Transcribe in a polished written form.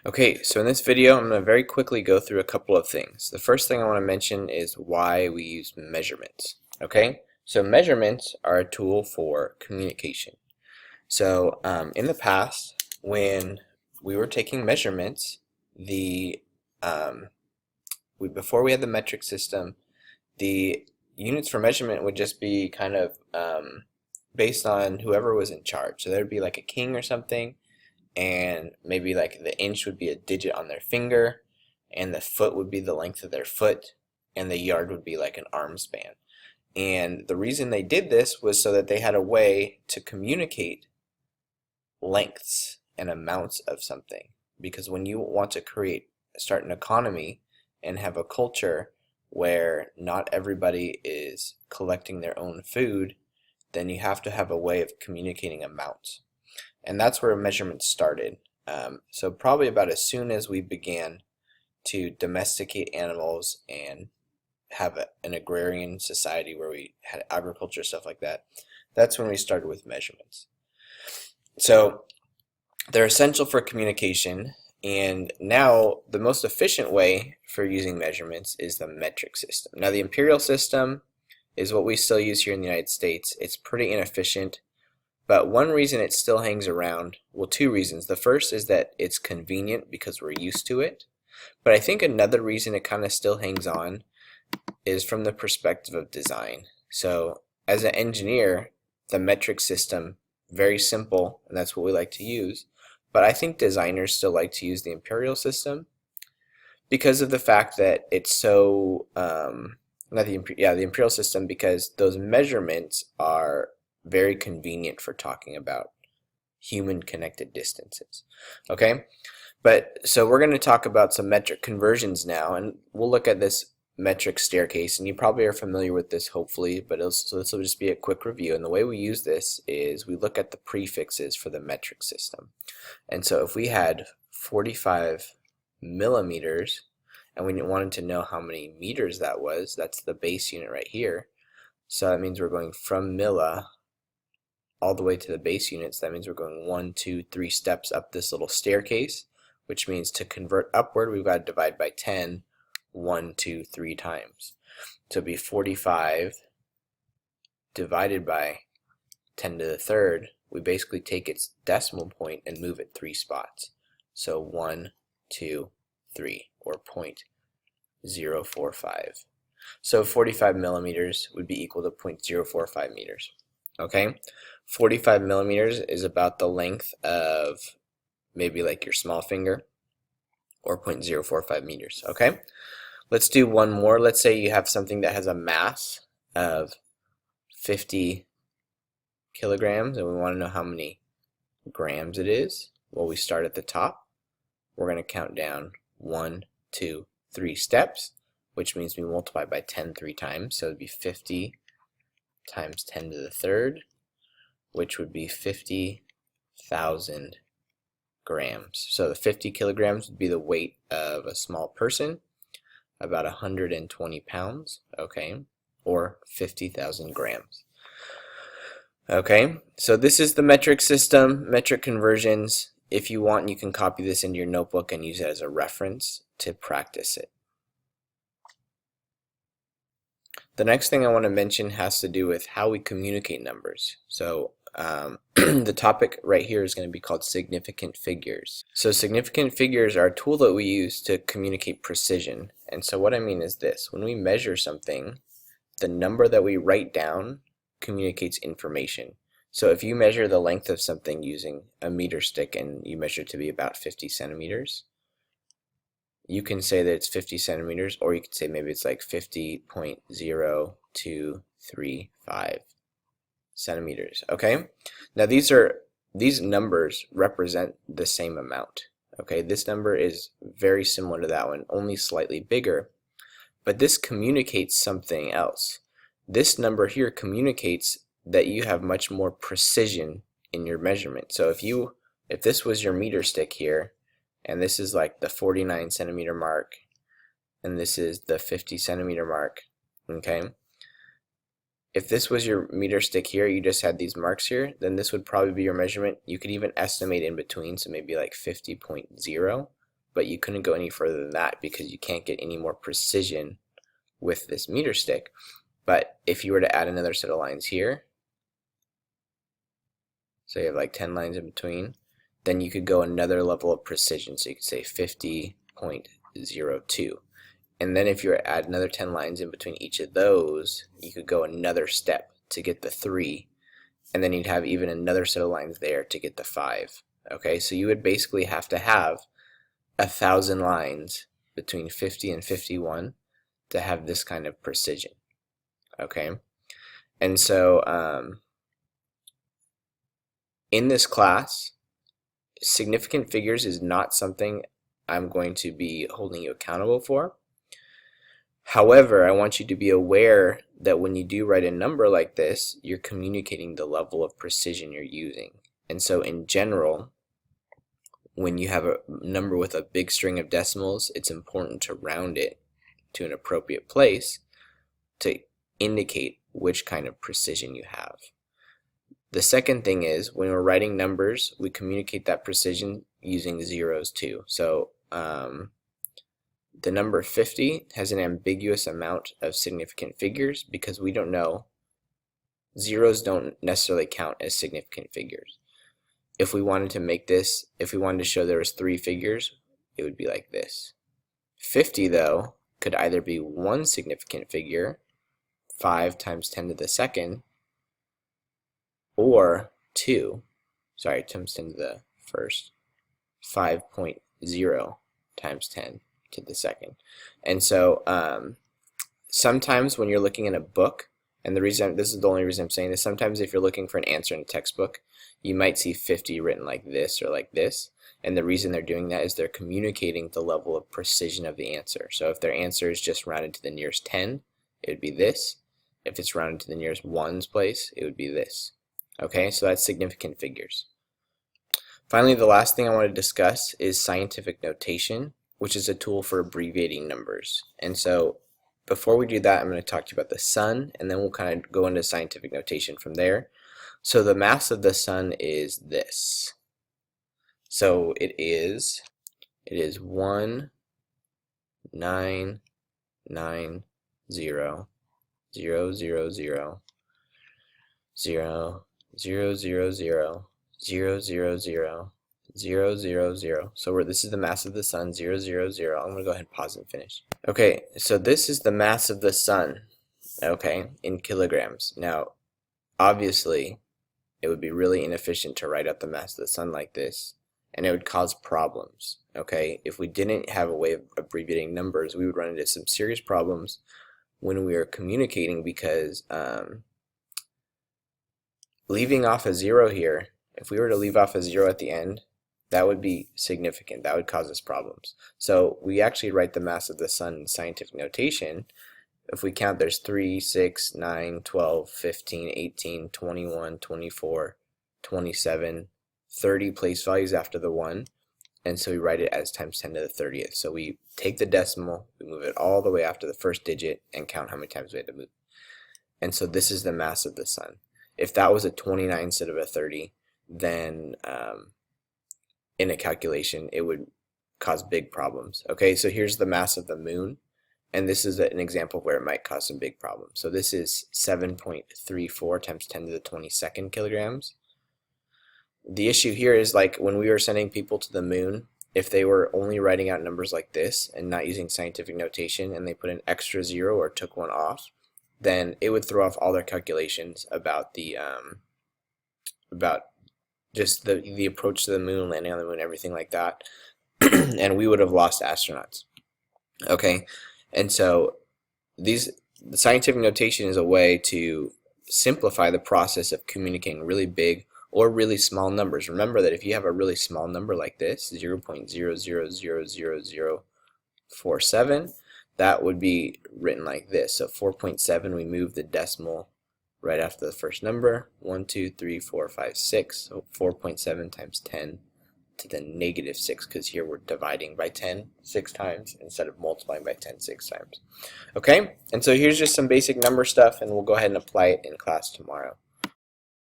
Okay, so in this video, I'm going to very quickly go through a couple of things. The first thing I want to mention is why we use measurements. Okay, so measurements are a tool for communication. So in the past, when we were taking measurements, um, before we had the metric system, the units for measurement would just be kind of based on whoever was in charge. So there would be like a king or something, and maybe like the inch would be a digit on their finger, and the foot would be the length of their foot, and the yard would be like an arm span. And the reason they did this was so that they had a way to communicate lengths and amounts of something. Because when you want to start an economy and have a culture where not everybody is collecting their own food, then you have to have a way of communicating amounts. And that's where measurements started. So probably about as soon as we began to domesticate animals and have an agrarian society where we had agriculture, stuff like that, that's when we started with measurements. So they're essential for communication, and now the most efficient way for using measurements is the metric system. Now the imperial system is what we still use here in the United States. It's pretty inefficient. But one reason it still hangs around, well, two reasons. The first is that it's convenient because we're used to it. But I think another reason it kind of still hangs on is from the perspective of design. So as an engineer, the metric system, very simple, and that's what we like to use. But I think designers still like to use the imperial system because of the fact that it's so, the imperial system, because those measurements are very convenient for talking about human connected distances. Okay, but so we're going to talk about some metric conversions now, and we'll look at this metric staircase, and you probably are familiar with this hopefully, but so this will just be a quick review. And the way we use this is we look at the prefixes for the metric system. And so if we had 45 millimeters and we wanted to know how many meters that was, that's the base unit right here. So that means we're going from milli all the way to the base units. That means we're going 1, 2, 3 steps up this little staircase, which means to convert upward, we've got to divide by 10, 1, 2, 3 times. So it'd be 45 divided by 10 to the third. We basically take its decimal point and move it 3 spots. So 1, 2, 3, or 0.045. So 45 millimeters would be equal to 0.045 meters. Okay, 45 millimeters is about the length of maybe like your small finger, or 0.045 meters. Okay, let's do one more. Let's say you have something that has a mass of 50 kilograms and we want to know how many grams it is. Well, we start at the top. We're going to count down 1, 2, 3 steps, which means we multiply by 10 3 times. So it would be 50 times 10 to the third, which would be 50,000 grams. So the 50 kilograms would be the weight of a small person, about 120 pounds, okay, or 50,000 grams. Okay, so this is the metric system, metric conversions. If you want, you can copy this into your notebook and use it as a reference to practice it. The next thing I want to mention has to do with how we communicate numbers. So the topic right here is going to be called significant figures. So significant figures are a tool that we use to communicate precision. And so what I mean is this: when we measure something, the number that we write down communicates information. So if you measure the length of something using a meter stick and you measure it to be about 50 centimeters, you can say that it's 50 centimeters, or you could say maybe it's like 50.0235 centimeters. Okay, now these numbers represent the same amount. Okay, this number is very similar to that one, only slightly bigger, but this communicates something else. This number here communicates that you have much more precision in your measurement. So if this was your meter stick here, and this is like the 49 centimeter mark, and this is the 50 centimeter mark, okay, if this was your meter stick here, you just had these marks here, then this would probably be your measurement. You could even estimate in between, so maybe like 50.0, but you couldn't go any further than that because you can't get any more precision with this meter stick. But if you were to add another set of lines here, so you have like 10 lines in between, then you could go another level of precision. So you could say 50.02. And then if you were to add another 10 lines in between each of those, you could go another step to get the 3. And then you'd have even another set of lines there to get the 5. Okay, so you would basically have to have 1,000 lines between 50 and 51 to have this kind of precision. Okay, and so in this class, significant figures is not something I'm going to be holding you accountable for. However, I want you to be aware that when you do write a number like this, you're communicating the level of precision you're using. And so in general, when you have a number with a big string of decimals, it's important to round it to an appropriate place to indicate which kind of precision you have. The second thing is, when we're writing numbers, we communicate that precision using zeros too. So the number 50 has an ambiguous amount of significant figures because we don't know. Zeros don't necessarily count as significant figures. If we wanted to make this, if we wanted to show there was 3 figures, it would be like this. 50 though could either be one significant figure, 5 times 10 to the second, or 2, sorry, times 10 to the first, 5.0 times 10 to the second. And so sometimes when you're looking in a book, and this is the only reason I'm saying this, sometimes if you're looking for an answer in a textbook, you might see 50 written like this or like this, and the reason they're doing that is they're communicating the level of precision of the answer. So if their answer is just rounded to the nearest 10, it would be this. If it's rounded to the nearest ones place, it would be this. Okay, so that's significant figures. Finally, the last thing I want to discuss is scientific notation, which is a tool for abbreviating numbers. And so before we do that, I'm going to talk to you about the sun, and then we'll kind of go into scientific notation from there. So the mass of the sun is this. So it is 1,990,000,000,000,000,000,000. So this is the mass of the sun, 0, 0, 0. I'm going to go ahead and pause and finish. Okay, so this is the mass of the sun, okay, in kilograms. Now, obviously, it would be really inefficient to write out the mass of the sun like this, and it would cause problems, okay? If we didn't have a way of abbreviating numbers, we would run into some serious problems when we are communicating because leaving off a 0 here, if we were to leave off a 0 at the end, that would be significant. That would cause us problems. So we actually write the mass of the sun in scientific notation. If we count, there's 3, 6, 9, 12, 15, 18, 21, 24, 27, 30 place values after the 1. And so we write it as times 10 to the 30th. So we take the decimal, we move it all the way after the first digit, and count how many times we had to move. And so this is the mass of the sun. If that was a 29 instead of a 30, then in a calculation, it would cause big problems. Okay, so here's the mass of the moon, and this is an example where it might cause some big problems. So this is 7.34 times 10 to the 22nd kilograms. The issue here is, like, when we were sending people to the moon, if they were only writing out numbers like this and not using scientific notation, and they put an extra 0 or took one off, then it would throw off all their calculations about the about just the approach to the moon, landing on the moon, everything like that, and we would have lost astronauts. Okay, and so the scientific notation is a way to simplify the process of communicating really big or really small numbers. Remember that if you have a really small number like this, 0.000047, that would be written like this. So 4.7, we move the decimal right after the first number. 1, 2, 3, 4, 5, 6. So 4.7 times 10 to the negative 6, because here we're dividing by 10 6 times instead of multiplying by 10 6 times. Okay, and so here's just some basic number stuff, and we'll go ahead and apply it in class tomorrow.